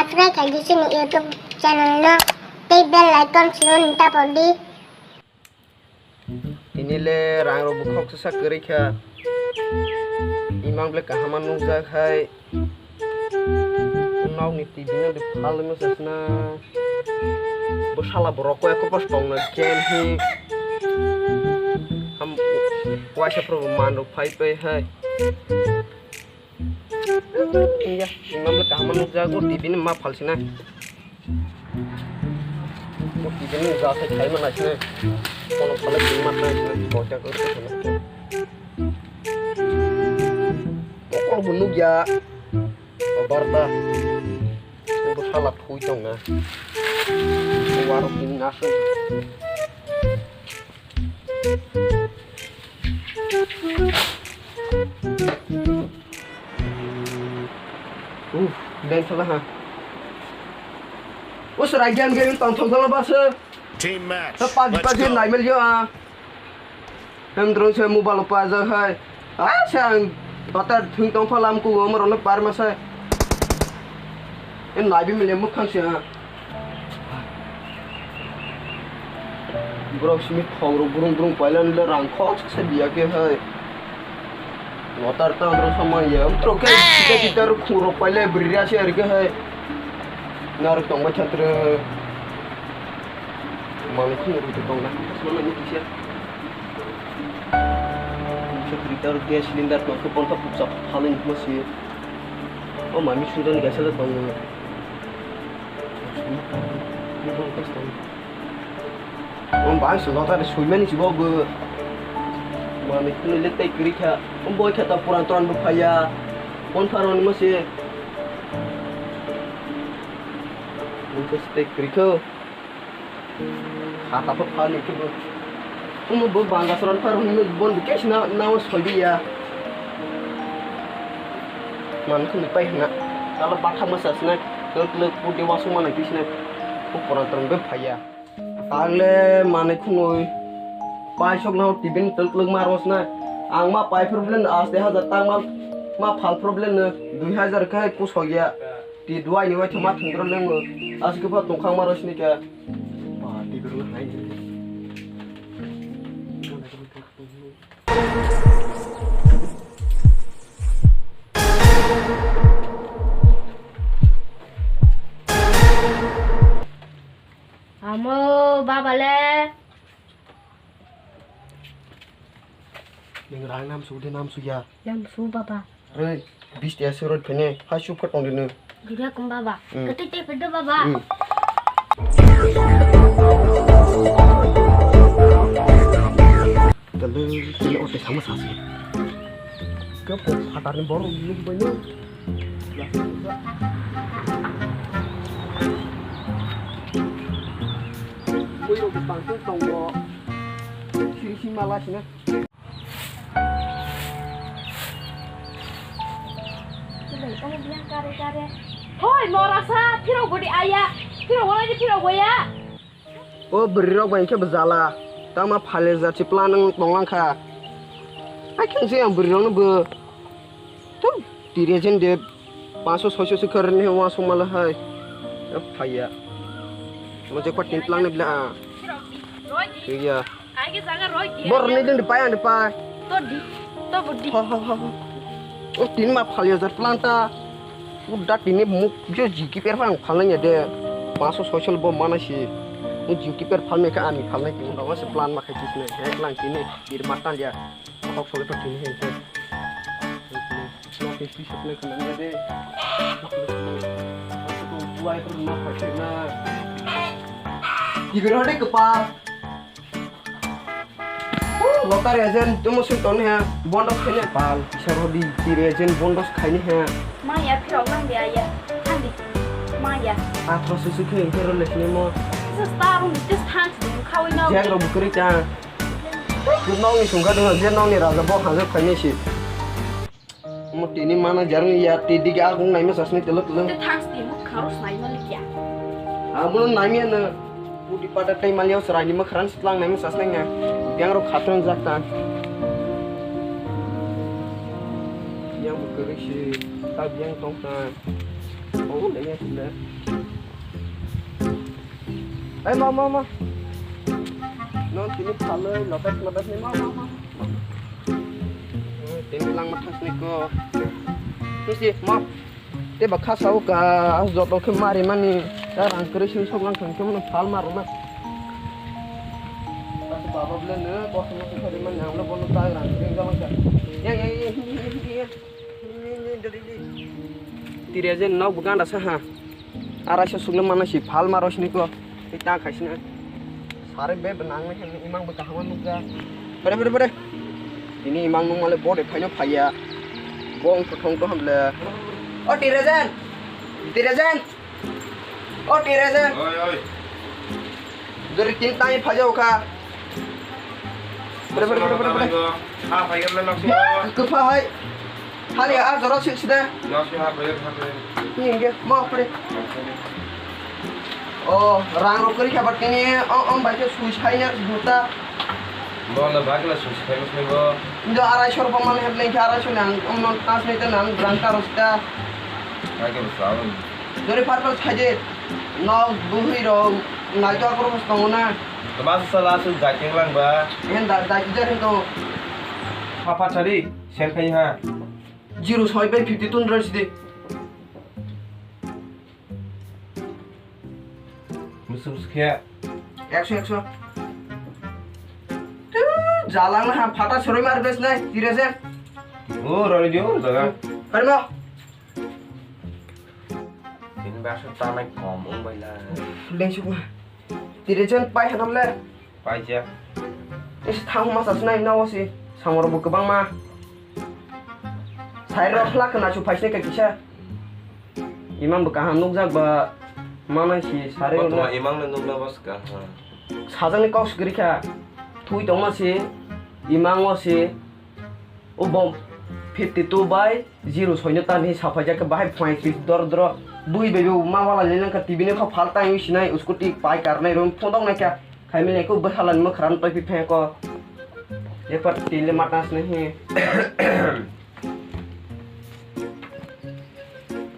subscribe di sini YouTube channelnya. Klik bell icon selon tapodi. Ini le rang robu khok sa kerika. Imam ble kahaman nukjak hai. Nau ni TV na de phal me sasna. Bosala boroko eko pas tong na gen hi. Ham waisa pro man ro phai pe hai. Iya, imam le kahaman nukjak go TV ni ma phal sina. Go TV ni ga sa khai mana sina. Kalau kalau jimat nanti bocah ke sana. Pokok bunuh ya, barda. Ibu salat hujan na. Warung ini nasi. Dan salah ha. Usrajan gini tonton salah bahasa. Team match. Tepat di pasir naik melia. Hem terus saya mobile lupa aja hai. Saya batar thung tong falam ku umur orang par masa. Em naik melia mukan sih. Bro smith khong burung pailan le rangkok sedia ke hai. Batar tang terus sama ya. Terus kita khuro paile beria sih hari ke hai. Naruh tong macam terus. Malu tu orang tu tahu lah. Semua ni kisah. Sekretar gas silinder tu aku pun tak pusat halin masih. Oh mami sudah ni gas ada tahu. Om bang sudah ada suiman ni juga gue. Mami tu ni letak kerja. Om boy kata perantaran berpaya. Om faron masih. Untuk letak kerja. Kata apa kali itu, kamu berbangga seorang farun ini bon dikes nawas kali ya. Mana tu lepai nak kalau baca masa senak kalau pun dewasa mana kisah ukuran terang berpaya. Kalau mana kunoi, pai sok lau tibin terkeleng maros na, angma pai problem as deh datang ma fal problem na 2000 kai kus hoya. Di dua ini wajah mat hendro lengo, as kebat tungkang maros ni ke. Amo babale. Yang rang nam su de nam su ya. Nam su baba. Re, bis dia surut kene, hasu patong dene. Gila kum baba. Ketik pedo baba. Kalau otak sama sasi. Kau hatarin baru ini banyak. Kau yang dipanggil tunggu. Sisi malas ni. Kamu bilang kare-kare. Hoi, mau rasa pirau gue di ayah. Pirau mana di pirau gue ya? Oh, beriro banyak berjala. Tama phale za chipla nang tonglang kha. Akin se yang beriro be. Tu diregen de 500 600 se karne wa somala hai. Phaya. Mujhe ko tintlang ne bla. Iya. Aige jaga roi dia. Bor ne din depan depan. To budi. Ha. Oh, tin ma phale za planta. Udah ini muk jo jiki per phang phalanya de 500 600 bo mana sih. Jingki per palme ka ami palme ki unda wase plan ma khai tisne ek lang kini dir matan dia hok sole per tini he no ke pi saple kan ne de to tuai per na phai na ibero de kepal lokar ejen tumo sun ton he bondos khane pal sarodi tir ejen bondos khaini he Ma ya pirau mang dia ya. Andi. Ma ya. atro susu ke intero lekne mo Sekarang this time kau ini. jang ro bukri ta nong ni sungga dengan je nong ni raja bo haje khaini si mo tini mana jarang ya tidi ga agung nai mes asni telok telok The thanks di mu harus naik balik ya. Amun nami na pudi pada time maliau serani makran setlang nami sasnengnya yang ro khatron zakta yang bergerak si tab yang tongka Oh, đấy là. Ê, mau. Nó tí nít thả lời, nó bét này mau. Tiếng lăng mặt thắt này cơ. Thế gì, mau. Thế bà khá sao cả, giọt đó khi mà đi mà nì, ra ràng cơ sinh sốc lăng thằng nó phá mà rồi mà. Tapi baba bilang nữa, có semua susah di mana, lo bono tahu ràng tiếng ra macam. Yang. Tiriajen nau bukan rasa ha. Arasya sugna mana si phal maros ni ko. Kita khaisna. Sare be benang ni imang bekahaman nuga. Pada. Ini imang nung male bode phaino phaya. Bong thong to hamle. O Tiriajen. O Tiriajen. Oi. Dari tinta ni phajau ka. Pada. Ah, pakai lemak semua. Kefahai. Hali a zoro sida. Nasi pakai. Ni nge mau pada. Oh, rang rokeri khabar kini om baca susahnya juta. Bola bagla sus, famous nih bo. Indo 250 rupiah mana headline 250 nang om non translate nang berangkat rosta. Pakai besar. Dari purpose saja. Now buhi ro naik aku harus tangona. Lepas salah sus gaceng lang ba. Yang dah jar itu Apa tadi? Sen kaya ha. 0.52 rupiah sih. Musuh sekian. 100. Jalan lah, patah sorry mar bes nai, Tiriajen. Oh, roli dia udah. Hari mau. Ini bahasa tanah kom bay lah. Lengsuk mah. Tiriajen pai hanam le. Paja. Is thang mas asnai nawa sih. Samar bu kebang mah. Saya rohlah kena cupai sini ke kisah. Imam bekahan nukjak ba mana sih sare Waktu ulah. imang nendung lah bos kah. Sajang ni kau segeri kah. Tui tong masih. Imam masih. Ubom 52 by 0 soalnya tadi siapa aja ke bahaya point dor bui bebe mawala lelang ke TV ni kau falta yang sinai उसको टिक पाई करने रूम फोंदों नहीं क्या खाई में को बहालन में खरान तो भी फेंको ये पर तिले माटास नहीं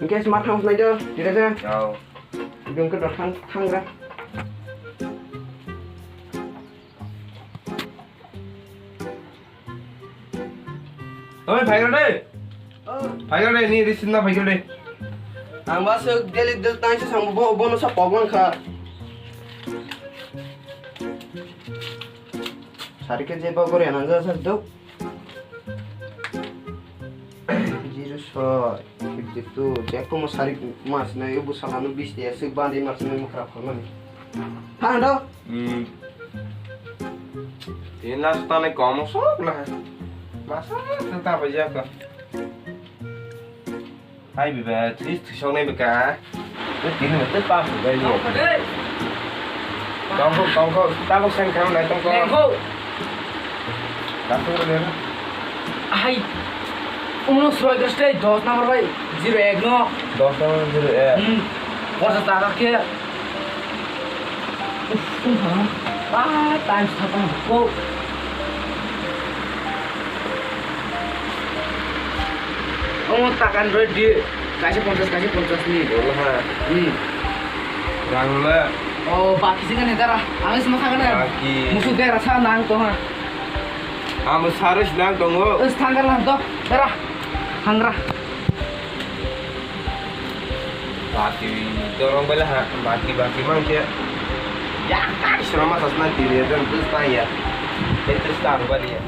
इनके स्मार्ट हाउस नहीं जो tidak je Jauh. belum ke datang tangga Oi, pakai deh. Pakai deh, ni di sini pakai deh. ang masuk deli del tang sa sang bono sa pogwan kha sari ke je bagore ananga sa do 0.52 jeko mo sari mas na ibu salanu 20 dia se bandi mas na mo khara phama ni ha do Ini lah tanah kom sok lah. Masa tentang apa aja kah? Hai bị về thì sau này bị cả nó chỉ là tích ba phần đây liền con không ta có xem khám này trong con ta không lên Hai, umno suai kerja 10 nomor baik 01 no. đó sao rồi Wasa tarak ke. Time setengah go. Kamu tak Android di kasih 50 nih. rồi ha rằng là Oh, baki sih kan ya darah. Angin semua kan ya. Baki. Musuh kayak rasa nang tuh ha. Amos harus lang tunggu Terus tanggal lah tuh. Darah. Hangrah. baki dorong bela ha baki mang dia ya kan selama tas nanti dia dan terus tanya terus tahu balik ya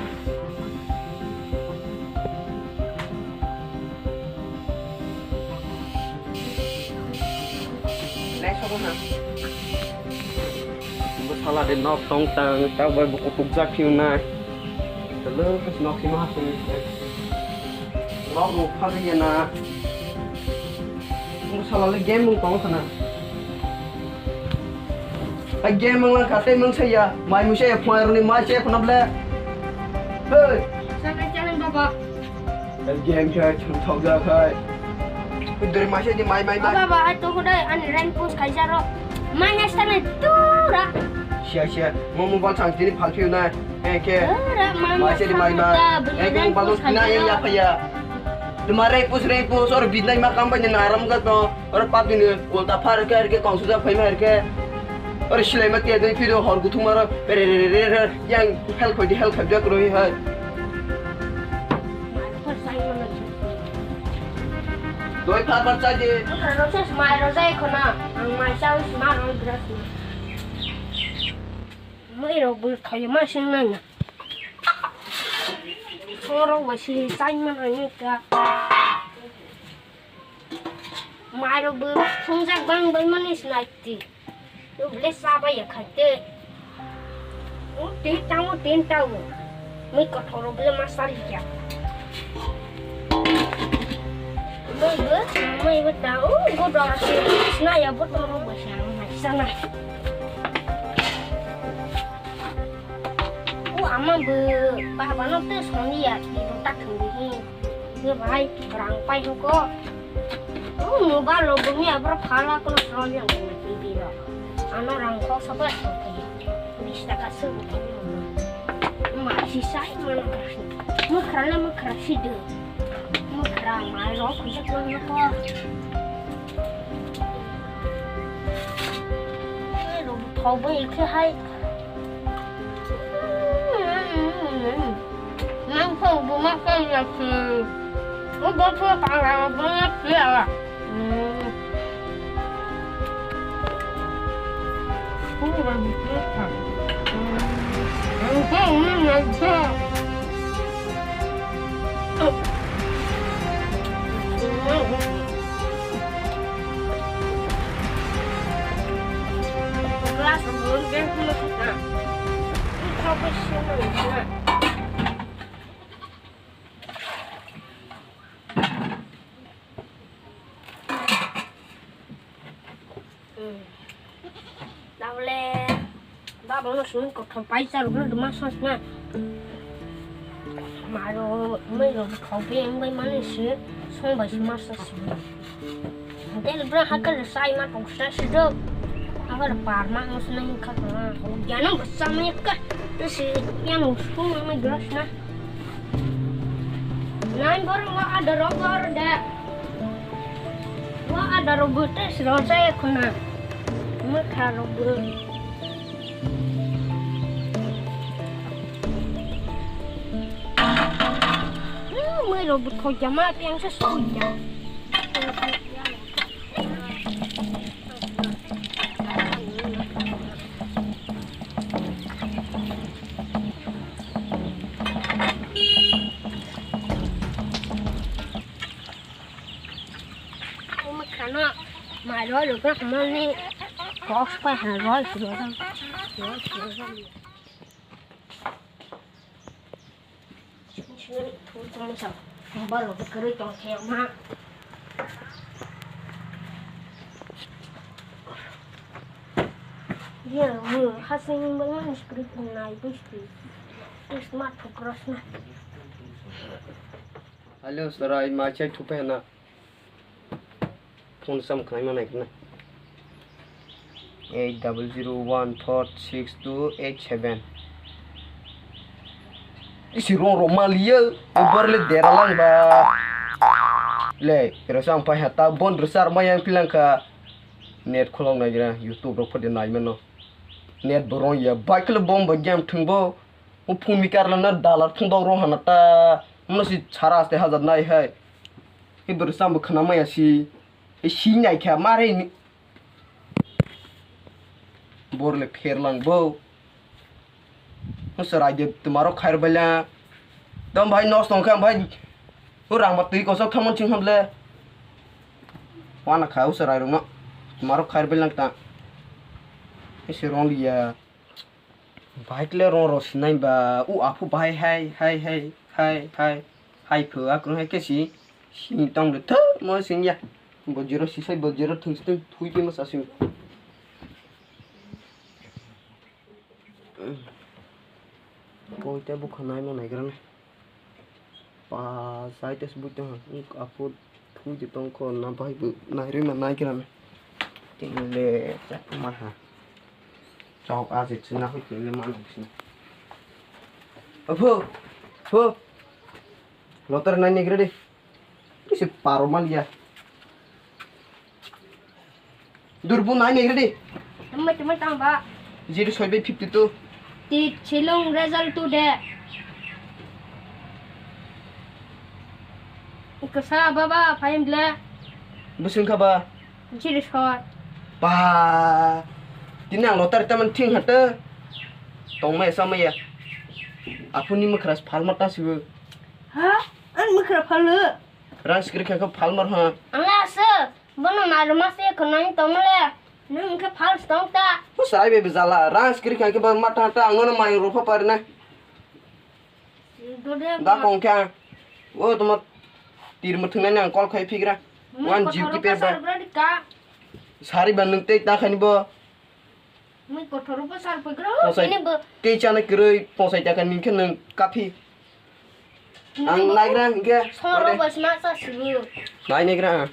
lấy số ha bữa sau là đến nóc tông tàng tao với bộ cục giặc phiêu này từ lớn cái nóc thì mà thì nóc một phát hiện na bữa sau là game mông tông sana cái game mông là khát mông say ya mai mua say phơi rồi mai say phun nắp hey Sampai jalan bapak. cái game chơi chúng thâu ra thôi dari mai say di mai Baba, itu udah anren pus kaisaro. Mana sana tura. sia mau mobile sang jadi phal phiêu này ke Tura, mama. mai say di mai mai cái con balon na yang ya pa ya Demare pus or bidnai makam banyak naram ka to or patini ulta far ke konsuda phai ma ke or silai ma te dei video hor gutu mara yang help ja kroi hai doi phar bar cha je Proses mai rozai kona ang mai sao smart ro gras mai ro bu thai ma sing na Sorong masih saing mana ni ka mai ro bu sungsak bang bang manis naiti tu boleh sabar ya khate tin tahu mai ko thoro boleh masal ya mai tahu go dor sna ya bu thoro basang mai sana ama bu baba no te soni ya di tak ni ni bai rang pai ko nu ba lo bu mi abra phala ko no yang ni bi ro ana rang ko sabar bisa ka su ma si sai mana mu krana mu krashi de mu kra ma ro ko je ko no ko lo bu thau bai ke hai Nang phu bu ma kai ya chi. Wo bo phu ta la bo ya chi ya. Phu ba mi chi ta. Ni ya chi. Glass of water get look at that. How much sugar is that? Baba nó xuống cột thằng bay ra rồi nó mất sốt nha mà rồi mấy rồi thằng bay em bay mà nó xứ xong bay mất sốt thế là bữa hai cái là sai mà không sai sự đâu nó phải là paar mà nó sẽ nên khắc nó giờ nó có sao mấy cái đó là yang nó xuống mấy grass nè nãy baru ada robot dah ada robot selesai aku nak mereka robot mới rồi bực thôi chấm á tiếng sẽ sôi nhá mà khả năng mà đó được rất là đi có phải hà rồi thì đó thu trong sập không bao giờ cái đấy tròn theo mà giờ vừa hát sinh mấy món script này bớt đi smart progress nè Hello sir mai chai thu pe na phone sam khai ma nai na 80014628 isi rong malia ubar le deralang ba le rasang pa hata bon besar mayang pilang ka net kholong na jira youtube ro phode nai meno net borong ya baikle bom ba jam thungbo u phumi karla na dalar thungdo ro hanata mnosi chara aste hazar nai hai i bersam khana maya si e si nyai kha mare ni borle kherlang bo sir आज तुम्हारो खैर बल्ला दम भाई नौस तो क्या भाई वो रंग मत को सब थमन चिंग हमले वाना खाओ सर आयरो ना तुम्हारो खैर बल्ला ता इसे रोन लिया भाई के लिए रोन रोस नहीं बा ऊ आपको भाई हाय फुआ करो है कैसी सी तंग ले थ म सिंग या बजरो सिसै बजरो थुंस्ते थुई के मसा सिंग Boy te bukan naik mana kerana pas saya tes butuh aku tuh di tongkol nampak ibu naik mana naik kerana tinggal le siapa mana cok asyik senang itu le mana sini apa loter naik kerana Isi paro malia. Durbu nai nih ready. Teman-teman tambah. Jadi soalnya 52. Di Cilung result tu deh. Kesah baba, payung deh. Busun kaba. Jadi short. Ba. Dinang lotar teman ting hata. Tong mai sama ya. Aku ni makras palmar tas ibu. Hah? An mukra palu. Ras kiri kakak palmar ha. Anglah se. Bono malu masih kena ini tomle. Nang ke pal stong ta. Aku sarai bebe zala. Ras kiri kakak palmar hata angon mai rupa parna. Dode. Da kong kya. Oh tumat tir muthungan yang kol khai figra. Wan jiu ki per ba. Sari bandung te ta khani bo. Mui kotor besar pegra. Posai ke chana kiroi posai ta kan min khen kafi. Ang nai gra ke. Soro bos masa sibu. Nai ne gra.